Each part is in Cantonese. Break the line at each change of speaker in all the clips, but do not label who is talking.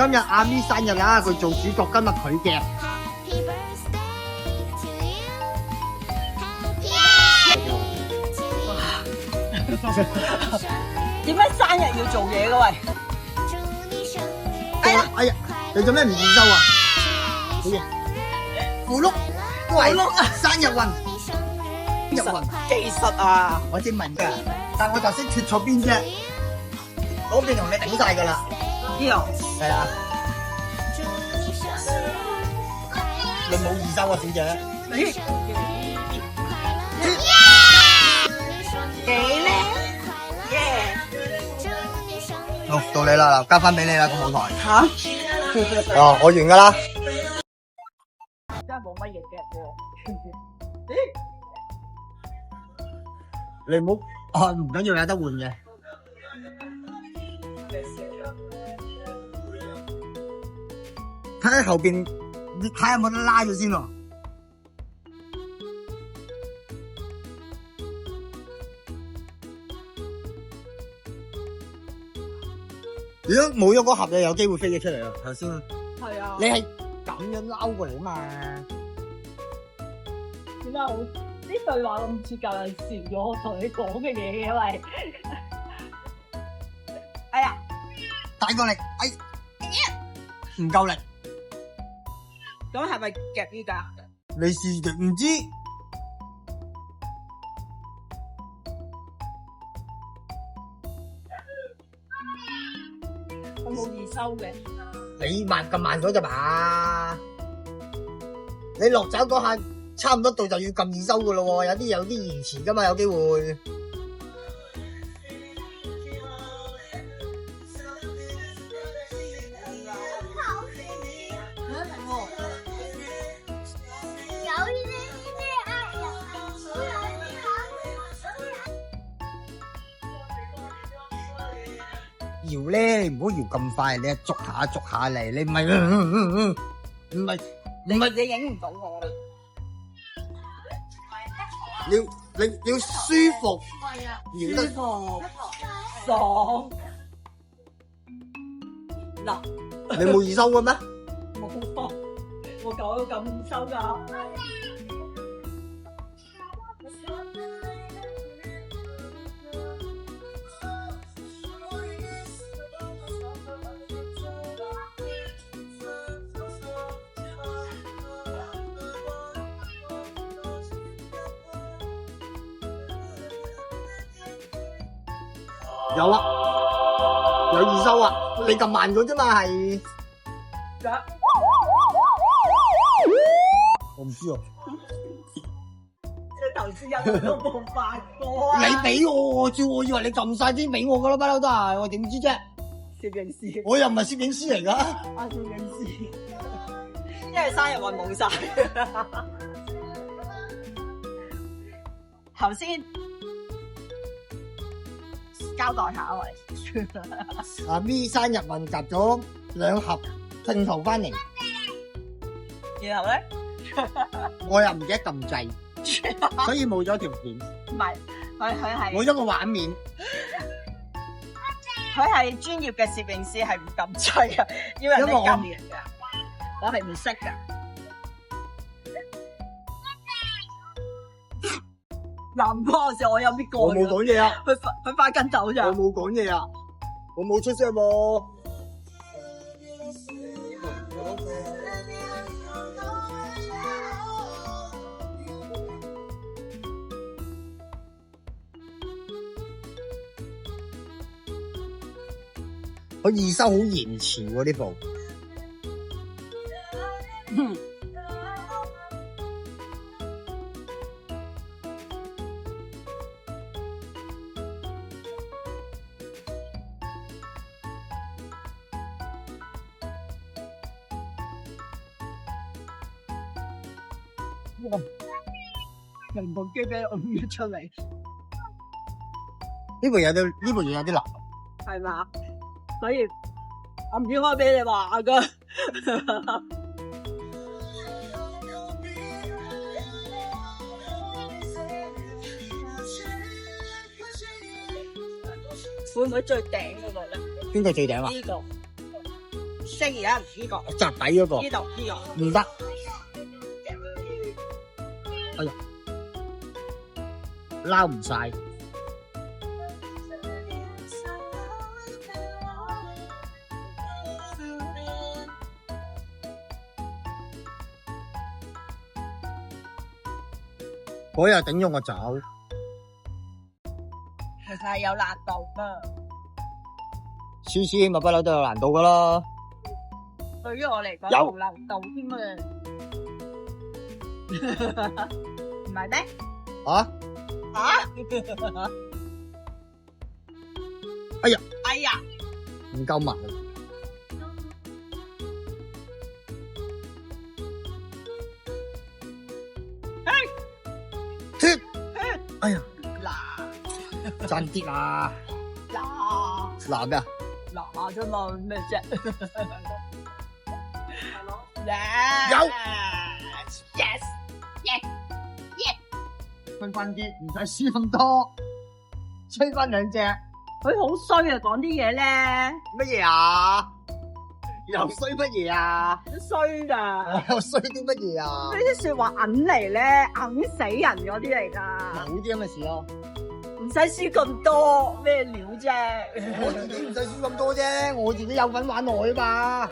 今日阿咪生日啦，佢做主角，今日佢嘅。
點解生日要做嘢嘅喂？
哎呀，你做咩唔驗收啊？好嘢，符碌，喂，生日運，日運，
技術啊！
我知問㗎，但我就識脫錯邊啫，嗰邊同你頂晒㗎啦。
呢度
係啊，你冇驗收啊，小姐。
幾叻耶！
好，到你啦，交翻俾你啦個舞台。
嚇？
哦，我完㗎啦。
真係冇乜嘢嘅
你唔好，哦，唔緊要，有得換嘅。睇下後邊，你睇下有冇得拉咗先喎。如果冇咗嗰盒，你有機會飛咗出嚟啊！頭先
係啊！
你係咁樣撈過嚟啊嘛。
點解我啲對話咁似舊陣時我同你講嘅嘢嘅喂？哎呀，
大個力，哎，唔夠力，
咁係咪夾呢架？
你試極唔知。
我冇易收嘅。
你慢撳慢咗咋嘛？你落走嗰下差唔多到就要撳二收噶咯喎，有啲延遲噶嘛，有機會。搖咧，你唔好搖咁快，你捉下捉下嚟，你唔係唔係
你影唔到我啦。
你要舒服，搖得
舒服，爽。嗱，
你冇二收嘅咩？
冇，我講到咁收㗎。
有啊，有二收啊，你咁慢咗啫嘛係。我唔知啊。
你頭先一路都冇發過啊！
你俾我啫，我以為你撳晒先俾我噶啦，不嬲都係，我點知啫？
攝影師，
我又唔係攝影師嚟噶。
啊攝影師，因為生日運冇晒。頭先交代下喂，
阿咪生日運集咗2盒拼圖翻嚟，
然後咧，
我又唔記得撳掣，所以冇咗條片，
唔係佢係
冇咗個畫面。
佢係專業嘅攝影師，係唔撳掣嘅，要人哋撳嘅。我係唔識㗎。嗱唔關我事，我有邊個？
我冇講嘢啊！
佢發緊抖咋？
我冇講嘢啊！我冇出聲喎。我二收好延遲喎呢部。
人部機俾我搣出嚟，
呢部嘢有啲難。
係嘛？所以我唔應該俾你話噶。會唔會最頂嗰個咧？
邊個最頂啊？
呢個星期一呢個
扎底嗰個
呢度呢個。
唔得。哎呀，撈唔晒。嗰日頂咗我走，
其實係有難度噶。
C C 咪不嬲都有難度噶啦。
對於我嚟講，
有
冇難度添啊。唔係咩？
啊？哎呀！
哎呀！
唔夠密。脱！哎呀！
嗱
爭啲啦！
嗱
嗱咩啊？
嗱啫嘛，咩啫？
有
yes yes。
分分啲，唔使輸咁多，吹翻兩隻。
佢好衰啊，講啲嘢咧，
乜嘢啊？又衰乜嘢啊？
衰噶。
又衰啲乜嘢啊
呢？啲說話揞嚟咧，揞死人嗰啲嚟噶，
冇啲咁嘅事咯。
唔使輸咁多，咩料啫？
我自己唔使輸咁多啫，我自己有份玩落去嘛。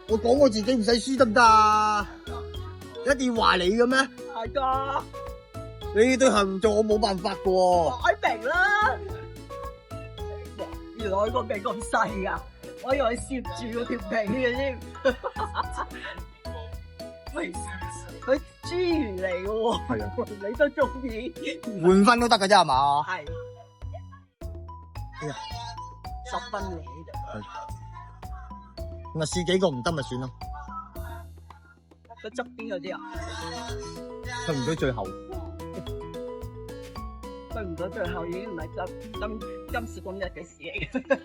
我講我自己唔使輸得唔得啊？一定要話你嘅咩？
係噶，
你對行唔做，我冇辦法嘅喎。
擺明啦。原來個鼻咁細噶，我以為攝住嗰條鼻嘅添。佢豬魚嚟嘅喎，
係啊，
你都中意
換分都得嘅啫係嘛？
係
哎呀
10分嚟啫，
咁啊試幾個唔得咪算咯，
佢側邊嗰啲啊，
去唔到最後。
去唔到最後已經唔係今時今日嘅事嚟嘅。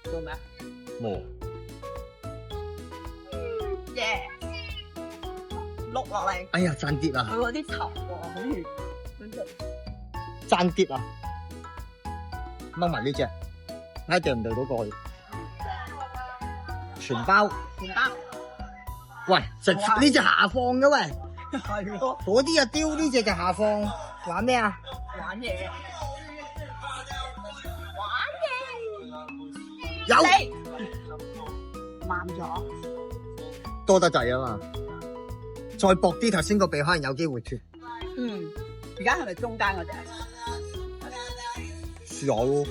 做咩？
冇。
耶！碌落嚟，
哎呀，爭啲啦，
佢嗰啲頭喎，好似
爭啲啦，掹埋呢只，睇掉唔掉到過去。全包。
全包。
喂，食呢只下放嘅喂，
係咯，
嗰啲啊丟，呢只就下放。玩咩啊？
玩嘢。
有。
慢咗。
多得滯啊嘛，再薄啲，頭先個鼻可能有機會脱。
嗯，而家係咪中間嗰隻？
試下咯。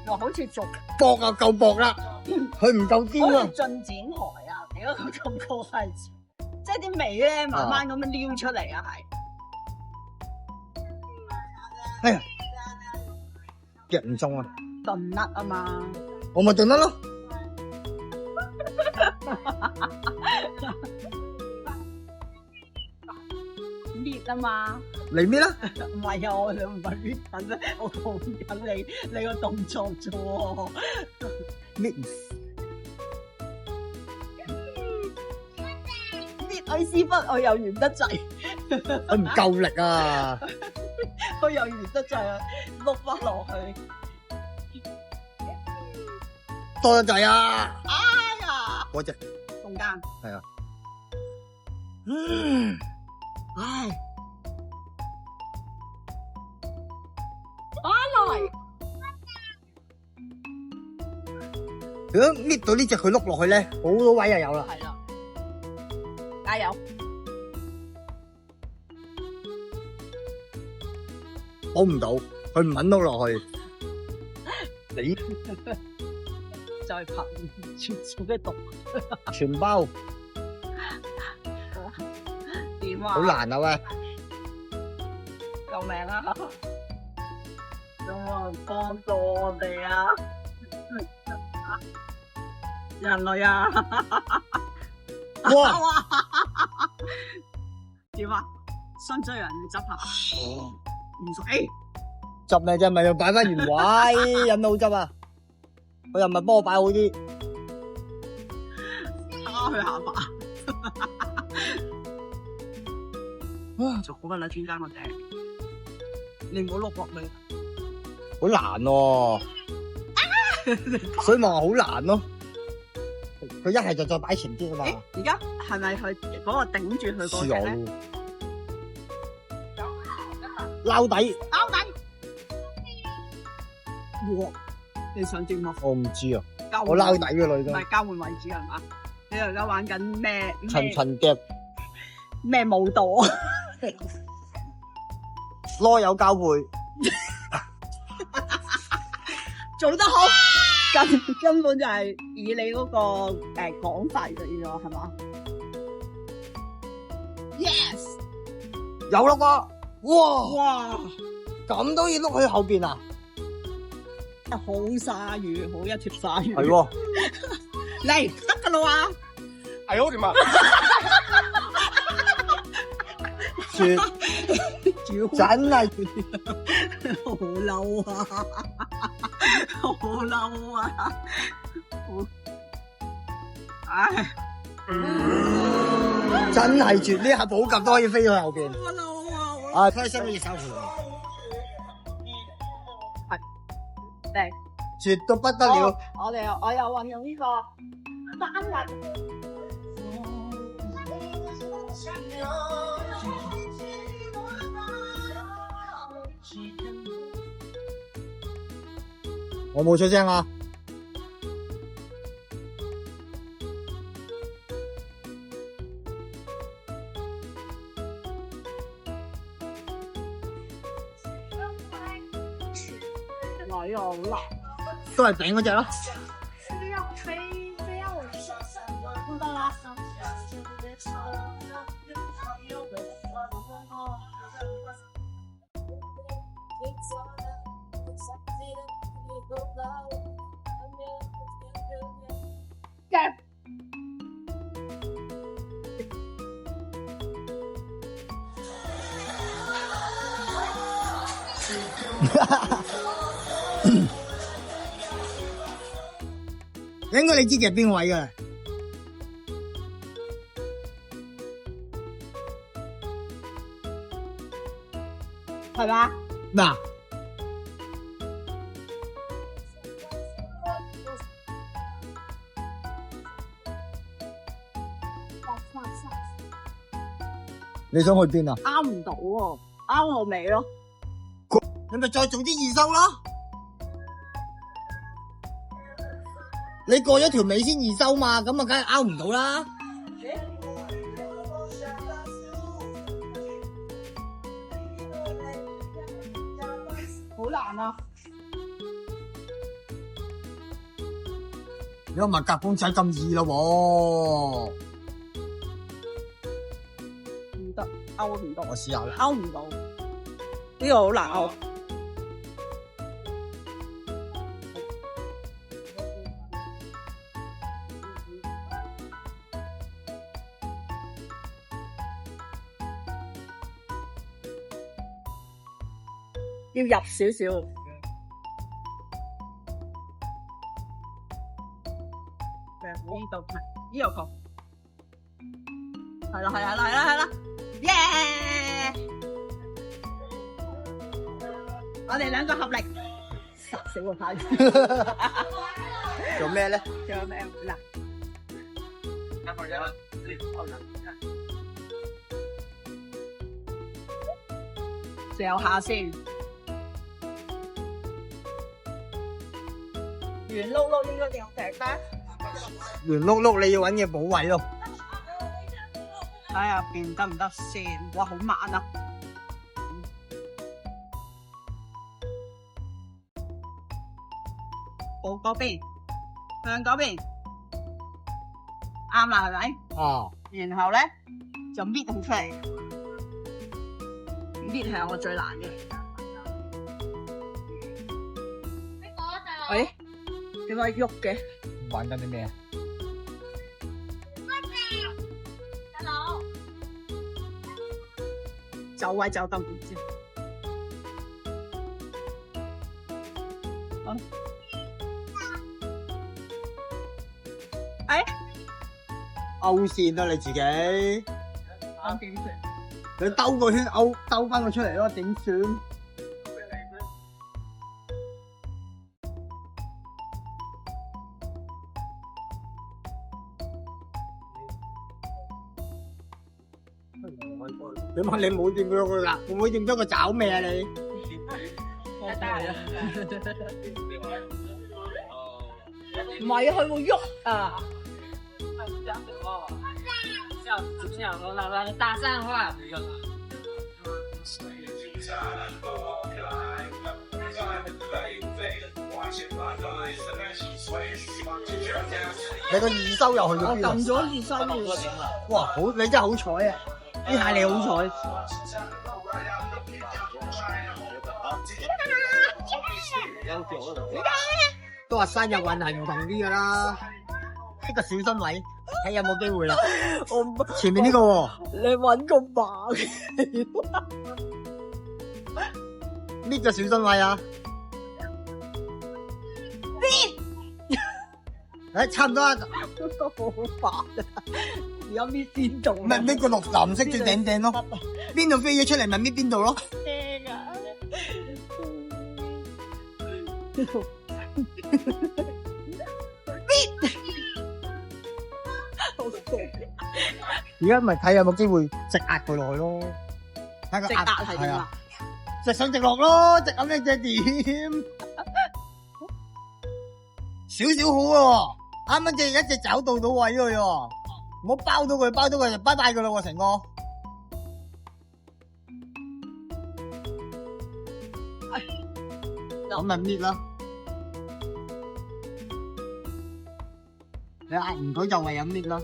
哇，好似做
薄啊，夠薄啦，佢唔夠尖啊
好似。進展台啊！點解佢咁高係？即係啲尾咧，慢慢咁樣撩出嚟啊，係。
哎呀，夾唔中啊！
鈍甩啊嘛，
我咪鈍甩咯。
搣啊嘛。
嚟咩啦？
唔係啊，我哋唔係搣緊咧，我講緊你個動作啫喎。
搣
搣我屎忽，我又圓得滯，
佢唔夠力啊！
我又圓得滯啊，碌翻落去。
多得滯啊！
哎呀，
嗰隻
中間。
係啊。
唉。翻嚟。
如果搣到呢隻佢碌落去咧，好多位就有啦。
係啦，加油！
保唔到，佢唔肯碌落去。你
就係憑全數嘅毒。
全包
點啊？
好難啊喂！
救命啊！有冇人幫助我哋啊？人類啊！
哇！
點啊？需唔需要人哋執下？唔使。
執咩啫？咪要擺翻原位，有咩好執啊？佢又唔係幫我擺好啲。
打佢下巴。做好㗎啦，專家我哋。你唔好碌落去。
好難喎，所以咪話好難咯。佢一係就再擺前啲啊嘛。
而家係咪佢嗰個頂住佢嗰隻咧？
撈底。
撈底。哇！你想點啊？
我唔知啊。我撈底嘅女都。
唔係交換位置係嘛？你而家玩緊咩？
層層夾。
咩舞蹈啊？
囉柚交配。
做得好，根本就係以你嗰個講法嚟咗，係嘛 ？Yes，
有啦啩！
哇，
咁都要碌去後邊啊！
好鯊魚，好一條鯊魚。
係喎，
嚟得噶啦喎！
哎呦我的媽！
絕真係
好嬲啊！好嬲啊！唉，
真係絕，呢下寶甲都可以飛去後邊。
好嬲啊！
啊，開心嘅手扶，
嚟，
絕到不得了。
我又運用呢個單人。
我冇出聲啊！
我又辣，
都係頂嗰隻咯。
非要我不得啦！
應該你知嘅係邊位嘅？
係嘛？
嗱，你想去邊啊？
啱唔到喎，啱我尾咯。
你咪再做啲二收咯。你過咗條尾先二收嘛，咁啊梗係拗唔到啦。
好難啊！
如果唔係夾公仔咁易咯喎。
唔得，勾唔到。
我試下啦。
勾唔到，呢個好難勾。要入少少。呢度係呢度角，係啦，耶！我哋兩個合力，殺死個太陽。
做咩咧？
仲有咩嗱？嚼下先，圓碌碌應該點食咧？
圓碌碌你要揾嘢補位咯。
睇下邊得唔得先？哇，好慢啊！補嗰邊，向嗰邊，啱啦，係咪？
啊，
然後咧就搣佢出嚟，搣係我最難嘅。喂，點解喐嘅？
玩緊啲咩啊？
走位走得唔知。
勾線啦你自己，
啱點算？
你兜個圈兜翻佢出嚟咯，點算？點解你冇掂咗佢啦？會唔會掂咗個爪咩啊你？
唔係啊，佢會喐啊！
搭上話。
你個二收又去咗邊啊？
撳咗二收要。
哇，好你真係好彩啊！呢下你好彩。都話生日運係唔同啲噶啦，呢個小身位睇有冇機會啦。前面呢個喎，
你揾個馬嘅，
呢個小身位啊，誒差唔多啦，
都好煩啊！而家搣先做，
咪搣個綠藍色最頂頂咯，邊度飛咗出嚟咪搣邊度咯。
驚啊！
而家咪睇有冇機會直壓佢落去咯，睇個
直壓係點啊？
直上直落咯，直咁樣隻點？少少好喎，啱啱隻一隻爪到位佢喎，唔好包到佢就拜拜佢咯喎，成個。咁咪搣啦，你壓唔到就唯有搣啦，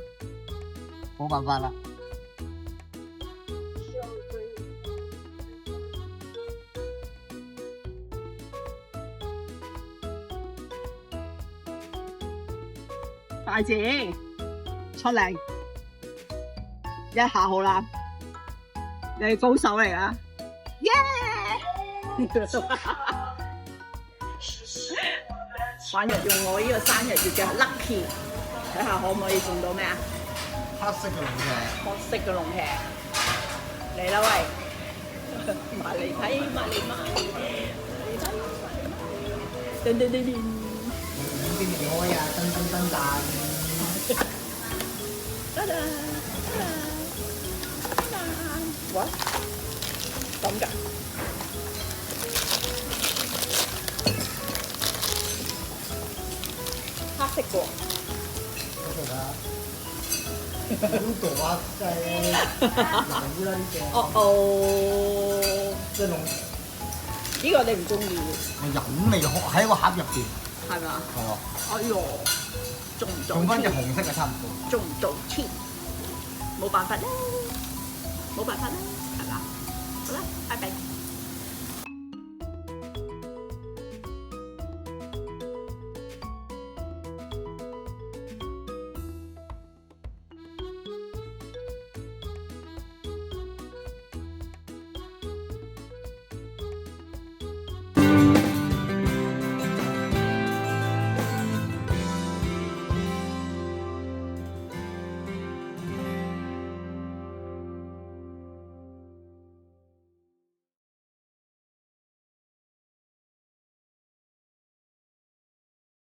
冇辦法啦。
大姐出嚟一下好啦，你係高手嚟噶，耶！玩日用我呢個生日月嘅 lucky，睇下可唔可以中到咩啊？
黑色嘅龍皮，
黑色嘅龍皮嚟啦喂！埋嚟睇，埋嚟買，噔噔噔噔。
邊邊開啊，噔噔噔噔。
得啦，哇，咁㗎？黑色嘅喎。
好多啊，真係難啦呢隻。
哦哦，
即係龍，
呢個你唔中意
我飲味喺個盒入邊，
係咪啊？
係喎。
哎呦，中唔中？
用翻隻紅色嘅差唔多。
中唔中添？冇辦法啦，冇辦法啦，係嘛？好啦，拜拜。